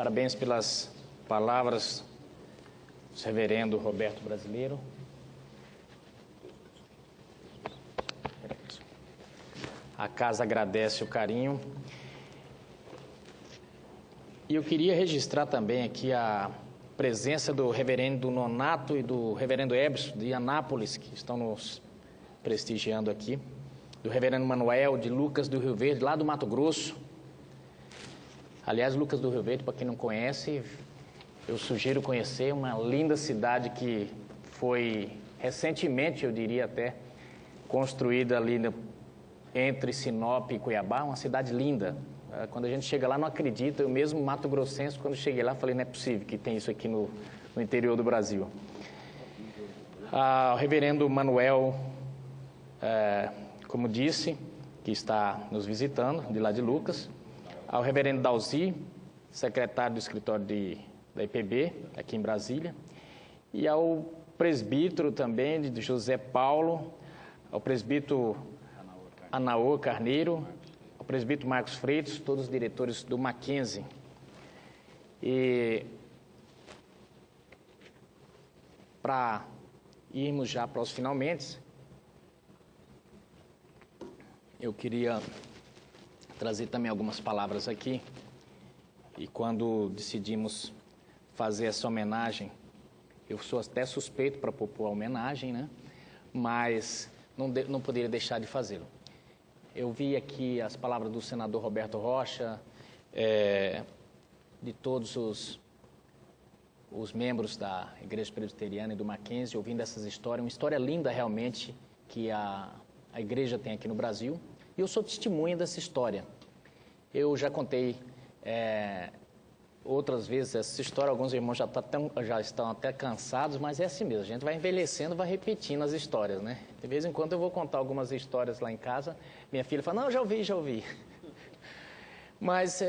Parabéns pelas palavras do reverendo Roberto Brasileiro. A casa agradece o carinho. E eu queria registrar também aqui a presença do reverendo Nonato e do reverendo Ebson de Anápolis, que estão nos prestigiando aqui, do reverendo Manuel de Lucas do Rio Verde, lá do Mato Grosso. Aliás, Lucas do Rio Verde, para quem não conhece, eu sugiro conhecer, uma linda cidade que foi recentemente, eu diria até, construída ali entre Sinop e Cuiabá, uma cidade linda. Quando a gente chega lá, não acredita. Eu mesmo, mato-grossense, quando cheguei lá, falei, não é possível que tem isso aqui no interior do Brasil. O reverendo Manuel, como disse, que está nos visitando, de lá de Lucas. Ao reverendo Dalzi, secretário do escritório da IPB, aqui em Brasília. E ao presbítero também, de José Paulo, ao presbítero Anaô Carneiro, ao presbítero Marcos Freitas, todos os diretores do Mackenzie. E para irmos já para os finalmente, eu queria trazer também algumas palavras aqui. E quando decidimos fazer essa homenagem, eu sou até suspeito para propor a homenagem, né? Mas não poderia deixar de fazê-lo. Eu vi aqui as palavras do senador Roberto Rocha, de todos os membros da Igreja Presbiteriana e do Mackenzie, ouvindo essas histórias, uma história linda realmente que a igreja tem aqui no Brasil. E eu sou testemunha dessa história. Eu já contei outras vezes essa história, alguns irmãos já estão até cansados, mas é assim mesmo, a gente vai envelhecendo, vai repetindo as histórias, né? De vez em quando eu vou contar algumas histórias lá em casa, minha filha fala, não, já ouvi. Mas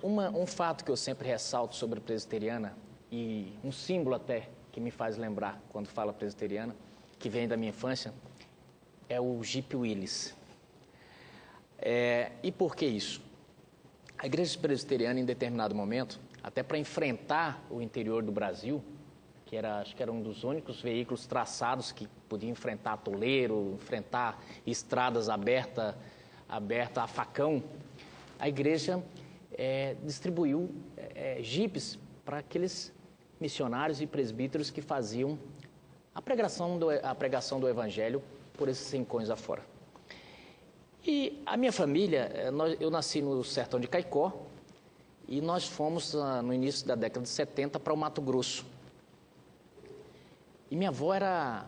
um fato que eu sempre ressalto sobre a presbiteriana, e um símbolo até que me faz lembrar quando fala presbiteriana, que vem da minha infância, é o Jeep Willys. E por que isso? A Igreja Presbiteriana, em determinado momento, até para enfrentar o interior do Brasil, acho que era um dos únicos veículos traçados que podia enfrentar atoleiro, enfrentar estradas abertas a facão, a Igreja distribuiu jipes para aqueles missionários e presbíteros que faziam a pregação do Evangelho por esses rincões afora. E a minha família, eu nasci no sertão de Caicó e nós fomos no início da década de 70 para o Mato Grosso. E minha avó era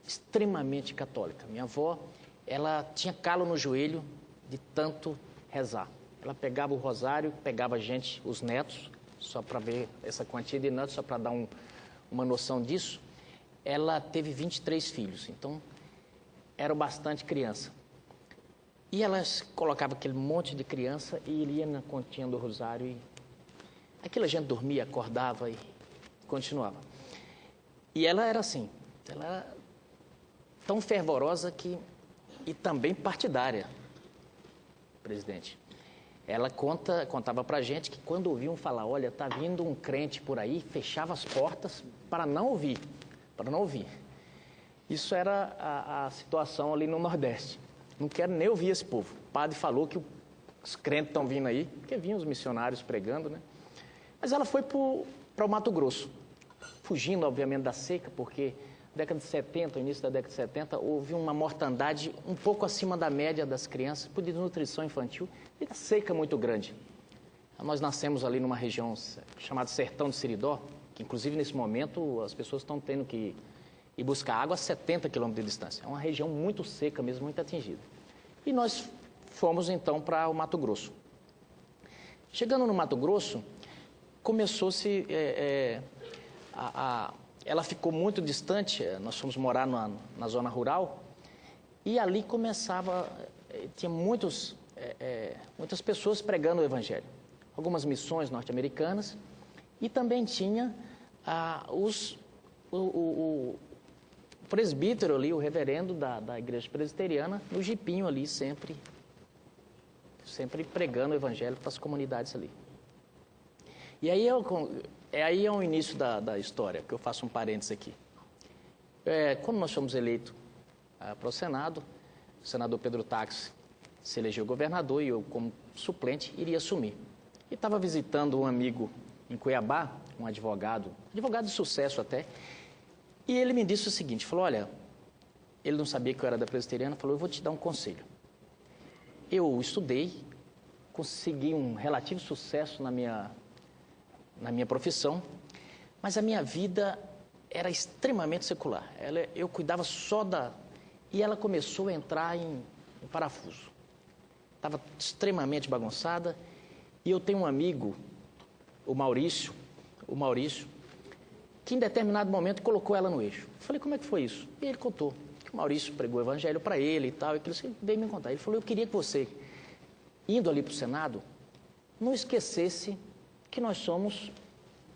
extremamente católica. Minha avó, ela tinha calo no joelho de tanto rezar. Ela pegava o rosário, pegava a gente, os netos, só para ver essa quantia de netos, só para dar uma noção disso. Ela teve 23 filhos, então eram bastante criança. E ela colocava aquele monte de criança e ele ia na continha do rosário e aquilo a gente dormia, acordava e continuava. E ela era assim, ela era tão fervorosa e também partidária, presidente. Ela contava pra gente que quando ouviam falar, olha, tá vindo um crente por aí, fechava as portas para não ouvir. Isso era a situação ali no Nordeste. Não quero nem ouvir esse povo. O padre falou que os crentes estão vindo aí, porque vinham os missionários pregando, né? Mas ela foi para o Mato Grosso, fugindo, obviamente, da seca, porque na década de 70, no início da década de 70, houve uma mortandade um pouco acima da média das crianças, por desnutrição infantil, e da seca muito grande. Nós nascemos ali numa região chamada Sertão de Seridó, que inclusive nesse momento as pessoas estão tendo que ir buscar água a 70 quilômetros de distância. É uma região muito seca mesmo, muito atingida. E nós fomos então para o Mato Grosso. Chegando no Mato Grosso, começou-se... ela ficou muito distante, nós fomos morar na zona rural, e ali tinha muitas pessoas pregando o Evangelho. Algumas missões norte-americanas, e também tinha o presbítero ali, o reverendo da Igreja Presbiteriana, no jipinho ali, sempre pregando o Evangelho para as comunidades ali. E aí, aí é o início da história, que eu faço um parênteses aqui. Quando nós fomos eleitos para o Senado, o senador Pedro Táxi se elegeu governador e eu, como suplente, iria assumir. E estava visitando um amigo em Cuiabá, um advogado de sucesso até, e ele me disse o seguinte, falou, olha, ele não sabia que eu era da Presbiteriana, falou, eu vou te dar um conselho. Eu estudei, consegui um relativo sucesso na minha profissão, mas a minha vida era extremamente secular. Eu cuidava só e ela começou a entrar em parafuso. Estava extremamente bagunçada. E eu tenho um amigo, o Maurício, que em determinado momento colocou ela no eixo. Eu falei, como é que foi isso? E ele contou que o Maurício pregou o evangelho para ele e tal, e que ele veio me contar. Ele falou, eu queria que você, indo ali para o Senado, não esquecesse que nós somos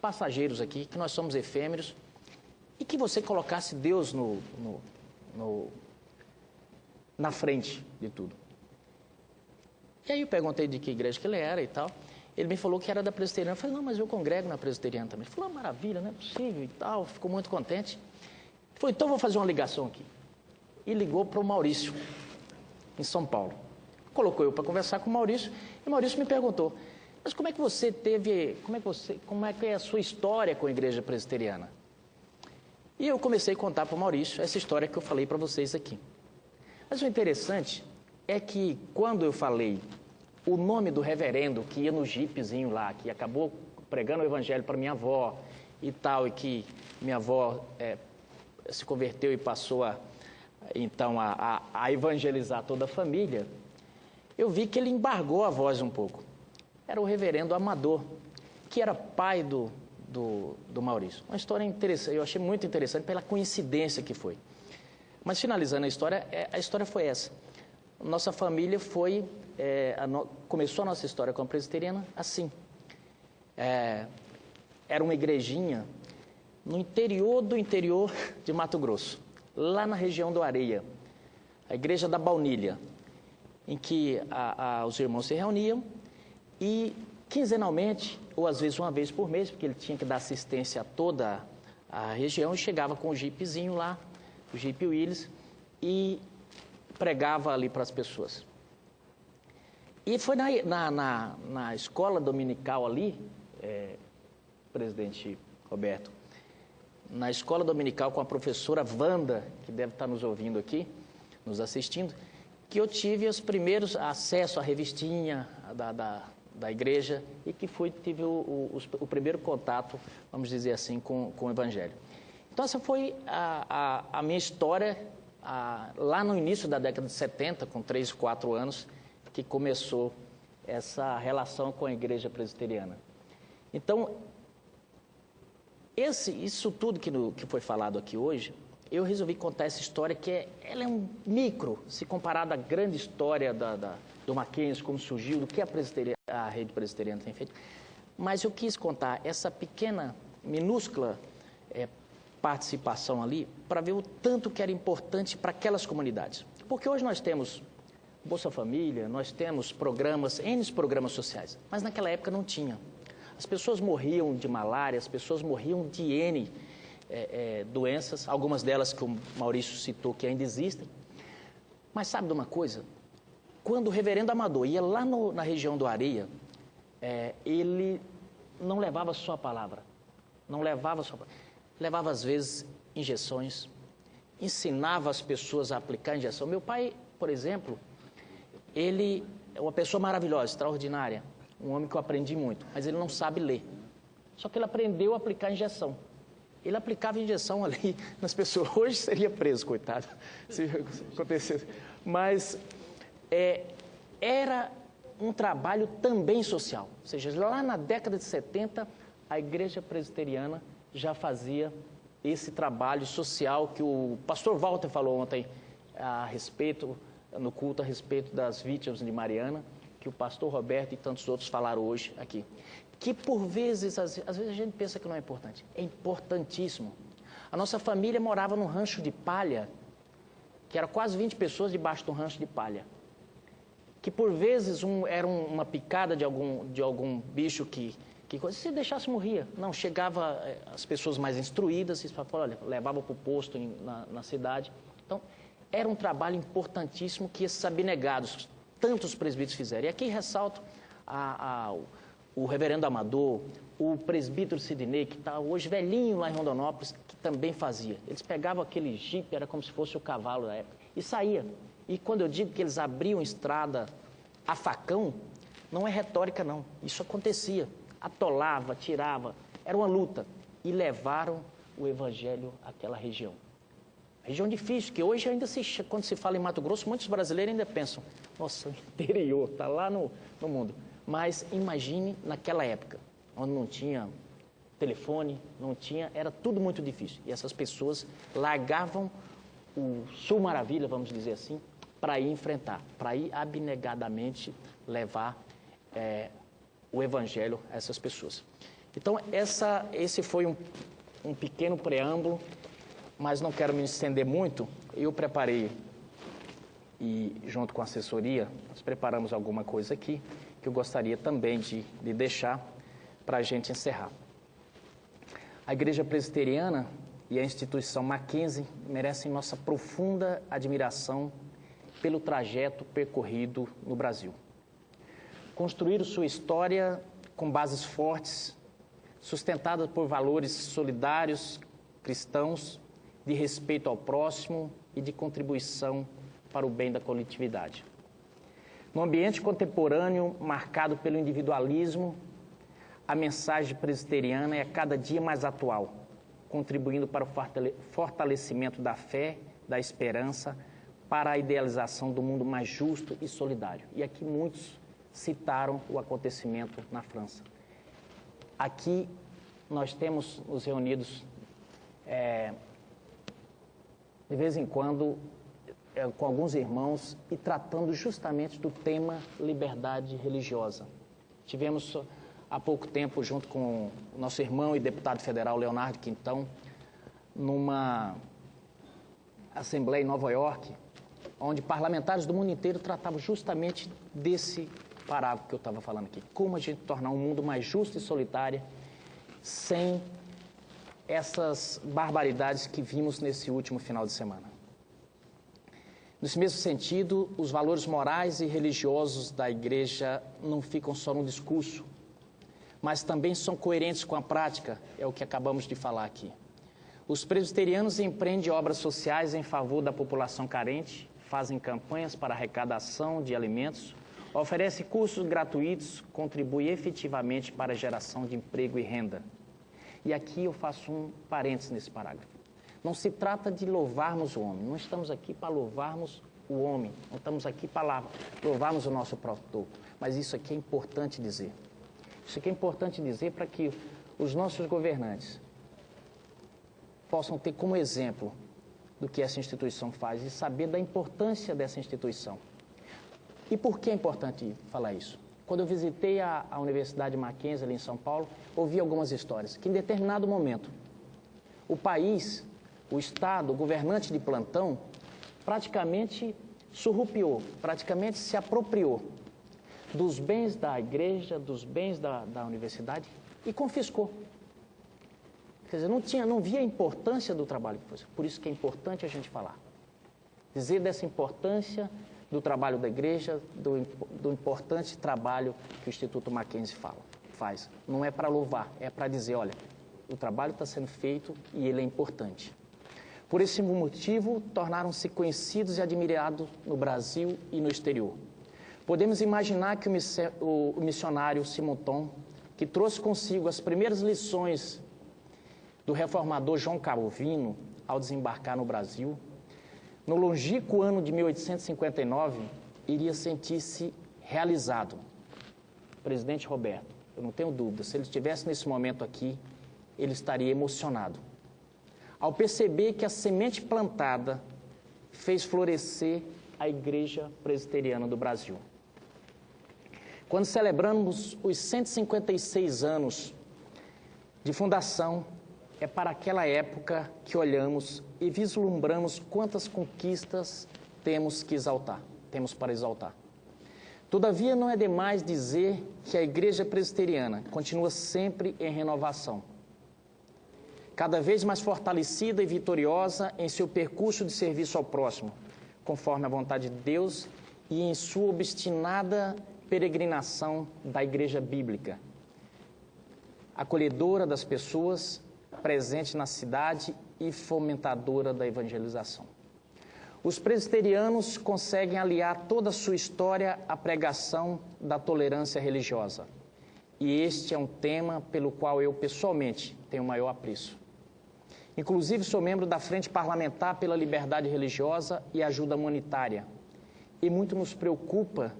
passageiros aqui, que nós somos efêmeros, e que você colocasse Deus na frente de tudo. E aí eu perguntei de que igreja que ele era e tal. Ele me falou que era da Presbiteriana. Eu falei, não, mas eu congrego na Presbiteriana também. Ele falou, maravilha, não é possível e tal. Ficou muito contente. Ele falou, então eu vou fazer uma ligação aqui. E ligou para o Maurício, em São Paulo. Colocou eu para conversar com o Maurício. E o Maurício me perguntou, mas como é que você teve, como é que é a sua história com a igreja presbiteriana? E eu comecei a contar para o Maurício essa história que eu falei para vocês aqui. Mas o interessante é que quando eu falei o nome do reverendo que ia no jipezinho lá, que acabou pregando o evangelho para minha avó e tal, e que minha avó se converteu e passou então a evangelizar toda a família, eu vi que ele embargou a voz um pouco. Era o reverendo Amador, que era pai do Maurício. Uma história interessante, eu achei muito interessante pela coincidência que foi. Mas finalizando a história foi essa. Nossa família começou a nossa história com a presbiteriana assim. Era uma igrejinha no interior do interior de Mato Grosso, lá na região do Areia, a igreja da Baunilha, em que os irmãos se reuniam e quinzenalmente, ou às vezes uma vez por mês, porque ele tinha que dar assistência a toda a região, e chegava com o jipezinho lá, o Jeep Willis, e pregava ali para as pessoas. E foi na escola dominical ali, presidente Roberto, na escola dominical com a professora Wanda, que deve estar nos ouvindo aqui, nos assistindo, que eu tive os primeiros acesso à revistinha da igreja e que tive o primeiro contato, vamos dizer assim, com o evangelho. Então essa foi a minha história lá no início da década de 70, com 3, 4 anos, que começou essa relação com a igreja presbiteriana. Então, isso tudo que foi falado aqui hoje, eu resolvi contar essa história ela é um micro, se comparado à grande história do Mackenzie, como surgiu, do que a rede presbiteriana tem feito. Mas eu quis contar essa pequena, minúscula participação ali, para ver o tanto que era importante para aquelas comunidades. Porque hoje nós temos Bolsa Família, nós temos N programas sociais, mas naquela época não tinha. As pessoas morriam de malária, as pessoas morriam de N doenças, algumas delas que o Maurício citou que ainda existem. Mas sabe de uma coisa? Quando o reverendo Amador ia lá na região do Areia, ele não levava só a palavra, levava às vezes injeções, ensinava as pessoas a aplicar a injeção. Meu pai, por exemplo, ele é uma pessoa maravilhosa, extraordinária, um homem que eu aprendi muito, mas ele não sabe ler. Só que ele aprendeu a aplicar a injeção. Ele aplicava a injeção ali nas pessoas. Hoje seria preso, coitado, se acontecesse. Mas era um trabalho também social. Ou seja, lá na década de 70, a igreja presbiteriana já fazia esse trabalho social que o pastor Walter falou ontem no culto a respeito das vítimas de Mariana, que o pastor Roberto e tantos outros falaram hoje aqui. Que por vezes, às vezes a gente pensa que não é importante. É importantíssimo. A nossa família morava num rancho de palha, que era quase 20 pessoas debaixo de um rancho de palha. Que por vezes era uma picada de algum bicho que Que coisa, se deixasse, morria. Não, chegava as pessoas mais instruídas, e olha, levava para o posto na cidade. Então, era um trabalho importantíssimo que esses abnegados, tantos presbíteros fizeram. E aqui ressalto o reverendo Amador, o presbítero Sidney, que está hoje velhinho lá em Rondonópolis, que também fazia. Eles pegavam aquele jipe, era como se fosse o cavalo da época, e saía. E quando eu digo que eles abriam estrada a facão, não é retórica, não. Isso acontecia. Atolava, tirava, era uma luta. E levaram o evangelho àquela região. Região difícil, que hoje ainda quando se fala em Mato Grosso, muitos brasileiros ainda pensam, nossa, o interior, está lá no mundo. Mas imagine naquela época, onde não tinha telefone, era tudo muito difícil. E essas pessoas largavam o Sul Maravilha, vamos dizer assim, para ir enfrentar, para ir abnegadamente levar o evangelho a essas pessoas. Então, esse foi um pequeno preâmbulo, mas não quero me estender muito. Eu preparei, e junto com a assessoria, nós preparamos alguma coisa aqui, que eu gostaria também de deixar para a gente encerrar. A Igreja Presbiteriana e a instituição Mackenzie merecem nossa profunda admiração pelo trajeto percorrido no Brasil. Construíram sua história com bases fortes, sustentadas por valores solidários, cristãos, de respeito ao próximo e de contribuição para o bem da coletividade. No ambiente contemporâneo marcado pelo individualismo, a mensagem presbiteriana é cada dia mais atual, contribuindo para o fortalecimento da fé, da esperança, para a idealização do mundo mais justo e solidário. E aqui muitos citaram o acontecimento na França. Aqui nós temos nos reunidos, de vez em quando, com alguns irmãos e tratando justamente do tema liberdade religiosa. Tivemos há pouco tempo, junto com o nosso irmão e deputado federal Leonardo Quintão, numa assembleia em Nova York, onde parlamentares do mundo inteiro tratavam justamente desse parágrafo que eu estava falando aqui. Como a gente tornar um mundo mais justo e solitário sem essas barbaridades que vimos nesse último final de semana. Nesse mesmo sentido, os valores morais e religiosos da Igreja não ficam só no discurso, mas também são coerentes com a prática, é o que acabamos de falar aqui. Os presbiterianos empreendem obras sociais em favor da população carente, fazem campanhas para arrecadação de alimentos, oferecem cursos gratuitos, contribuem efetivamente para a geração de emprego e renda. E aqui eu faço um parênteses nesse parágrafo. Não se trata de louvarmos o homem, não estamos aqui para louvarmos o homem, não estamos aqui para louvarmos o nosso próprio, mas isso aqui é importante dizer. Isso aqui é importante dizer para que os nossos governantes possam ter como exemplo do que essa instituição faz e saber da importância dessa instituição. E por que é importante falar isso? Quando eu visitei a Universidade Mackenzie ali em São Paulo, ouvi algumas histórias que em determinado momento o país, o Estado, o governante de plantão praticamente surrupiou, praticamente se apropriou dos bens da igreja, dos bens da universidade e confiscou. Quer dizer, não via a importância do trabalho que foi. Por isso que é importante a gente falar. Dizer dessa importância do trabalho da igreja, do importante trabalho que o Instituto Mackenzie faz. Não é para louvar, é para dizer, olha, o trabalho está sendo feito e ele é importante. Por esse motivo, tornaram-se conhecidos e admirados no Brasil e no exterior. Podemos imaginar que o missionário Simonton, que trouxe consigo as primeiras lições do reformador João Calvino ao desembarcar no Brasil, no longínquo ano de 1859, iria sentir-se realizado. Presidente Roberto, eu não tenho dúvida, se ele estivesse nesse momento aqui, ele estaria emocionado. Ao perceber que a semente plantada fez florescer a Igreja Presbiteriana do Brasil. Quando celebramos os 156 anos de fundação, é para aquela época que olhamos e vislumbramos quantas conquistas temos para exaltar. Todavia, não é demais dizer que a Igreja Presbiteriana continua sempre em renovação, cada vez mais fortalecida e vitoriosa em seu percurso de serviço ao próximo, conforme a vontade de Deus e em sua obstinada peregrinação da Igreja Bíblica, acolhedora das pessoas, presente na cidade e fomentadora da evangelização. Os presbiterianos conseguem aliar toda a sua história à pregação da tolerância religiosa. E este é um tema pelo qual eu, pessoalmente, tenho maior apreço. Inclusive, sou membro da Frente Parlamentar pela Liberdade Religiosa e Ajuda Humanitária. E muito nos preocupa,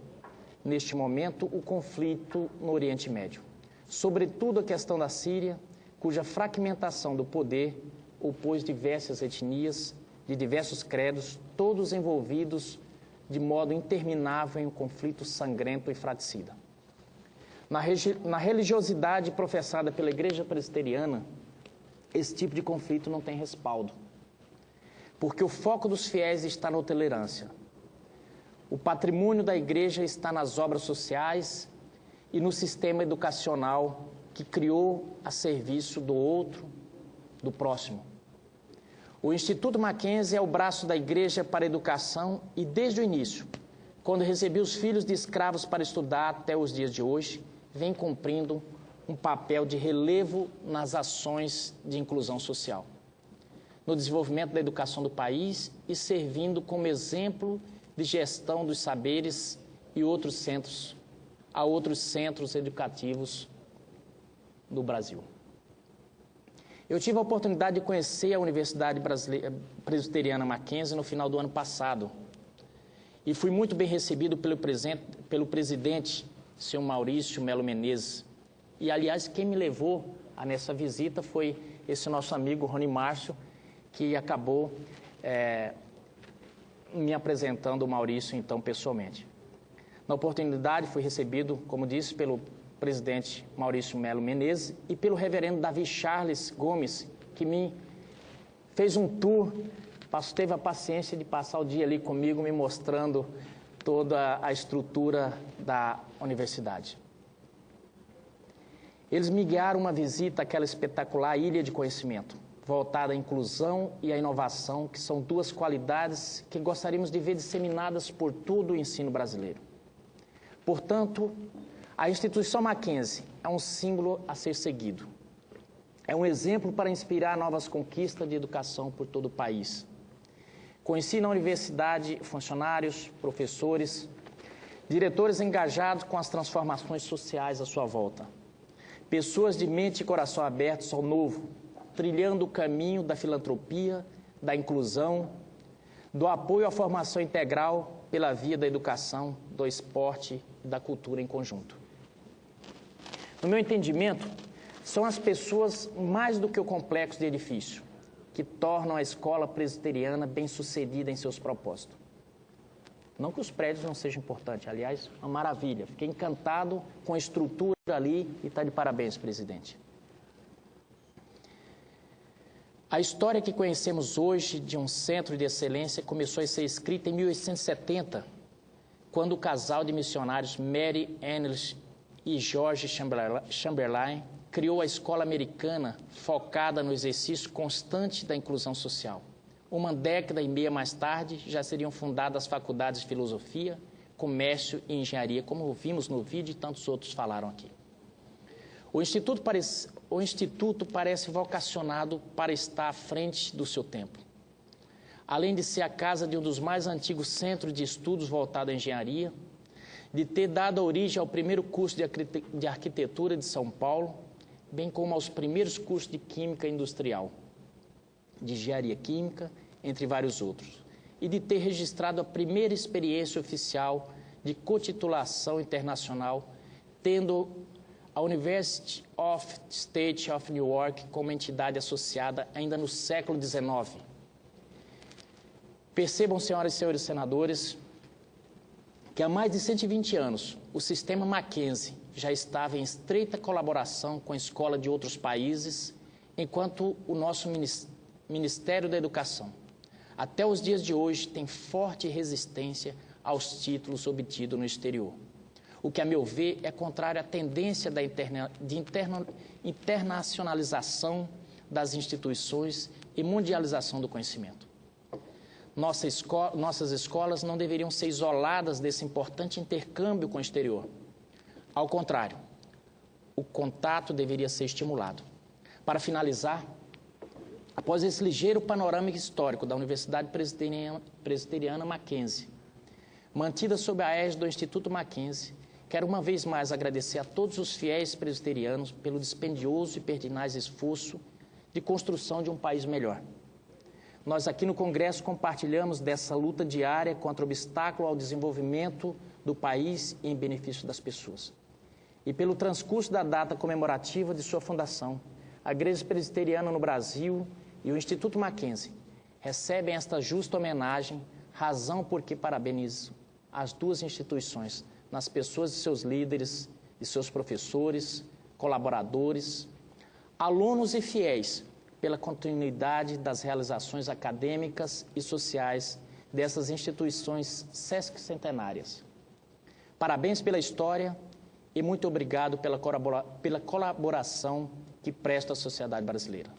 neste momento, o conflito no Oriente Médio. Sobretudo a questão da Síria, cuja fragmentação do poder opôs diversas etnias, de diversos credos, todos envolvidos de modo interminável em um conflito sangrento e fratricida. Na religiosidade professada pela Igreja Presbiteriana, esse tipo de conflito não tem respaldo, porque o foco dos fiéis está na tolerância. O patrimônio da Igreja está nas obras sociais e no sistema educacional que criou a serviço do outro, do próximo. O Instituto Mackenzie é o braço da Igreja para a educação e, desde o início, quando recebeu os filhos de escravos para estudar até os dias de hoje, vem cumprindo um papel de relevo nas ações de inclusão social, no desenvolvimento da educação do país e servindo como exemplo de gestão dos saberes e outros centros educativos do Brasil. Eu tive a oportunidade de conhecer a Universidade Presbiteriana Mackenzie no final do ano passado e fui muito bem recebido pelo presidente, senhor Maurício Melo Menezes. E, aliás, quem me levou nessa visita foi esse nosso amigo Rony Márcio, que acabou me apresentando o Maurício, então, pessoalmente. Na oportunidade, fui recebido, como disse, pelo presidente Maurício Melo Menezes e pelo reverendo Davi Charles Gomes, que me fez um tour, teve a paciência de passar o dia ali comigo, me mostrando toda a estrutura da universidade. Eles me guiaram uma visita àquela espetacular ilha de conhecimento, voltada à inclusão e à inovação, que são duas qualidades que gostaríamos de ver disseminadas por todo o ensino brasileiro. Portanto, a instituição Mackenzie é um símbolo a ser seguido. É um exemplo para inspirar novas conquistas de educação por todo o país. Conheci na universidade funcionários, professores, diretores engajados com as transformações sociais à sua volta. Pessoas de mente e coração abertos ao novo, trilhando o caminho da filantropia, da inclusão, do apoio à formação integral pela via da educação, do esporte e da cultura em conjunto. No meu entendimento, são as pessoas mais do que o complexo de edifício que tornam a escola presbiteriana bem-sucedida em seus propósitos. Não que os prédios não sejam importantes, aliás, uma maravilha. Fiquei encantado com a estrutura ali e está de parabéns, presidente. A história que conhecemos hoje de um centro de excelência começou a ser escrita em 1870, quando o casal de missionários Mary English e George Chamberlain criou a escola americana focada no exercício constante da inclusão social. Uma década e meia mais tarde, já seriam fundadas as faculdades de filosofia, comércio e engenharia, como vimos no vídeo e tantos outros falaram aqui. O Instituto parece vocacionado para estar à frente do seu tempo. Além de ser a casa de um dos mais antigos centros de estudos voltado à engenharia, de ter dado origem ao primeiro curso de arquitetura de São Paulo, bem como aos primeiros cursos de química industrial, de engenharia química, entre vários outros, e de ter registrado a primeira experiência oficial de cotitulação internacional, tendo a University of the State of New York como entidade associada ainda no século XIX. Percebam, senhoras e senhores senadores, que há mais de 120 anos o sistema Mackenzie já estava em estreita colaboração com a escola de outros países, enquanto o nosso Ministério da Educação, até os dias de hoje, tem forte resistência aos títulos obtidos no exterior. o que, a meu ver, é contrário à tendência de internacionalização das instituições e mundialização do conhecimento. Nossas escolas não deveriam ser isoladas desse importante intercâmbio com o exterior. Ao contrário, o contato deveria ser estimulado. Para finalizar, após esse ligeiro panorama histórico da Universidade Presbiteriana Mackenzie, mantida sob a égide do Instituto Mackenzie, quero uma vez mais agradecer a todos os fiéis presbiterianos pelo dispendioso e pertinaz esforço de construção de um país melhor. Nós aqui no Congresso compartilhamos dessa luta diária contra o obstáculo ao desenvolvimento do país e em benefício das pessoas. E pelo transcurso da data comemorativa de sua fundação, a Igreja Presbiteriana no Brasil e o Instituto Mackenzie recebem esta justa homenagem, razão por que parabenizo as duas instituições nas pessoas de seus líderes, de seus professores, colaboradores, alunos e fiéis pela continuidade das realizações acadêmicas e sociais dessas instituições sesquicentenárias. Parabéns pela história e muito obrigado pela colaboração que presta à sociedade brasileira.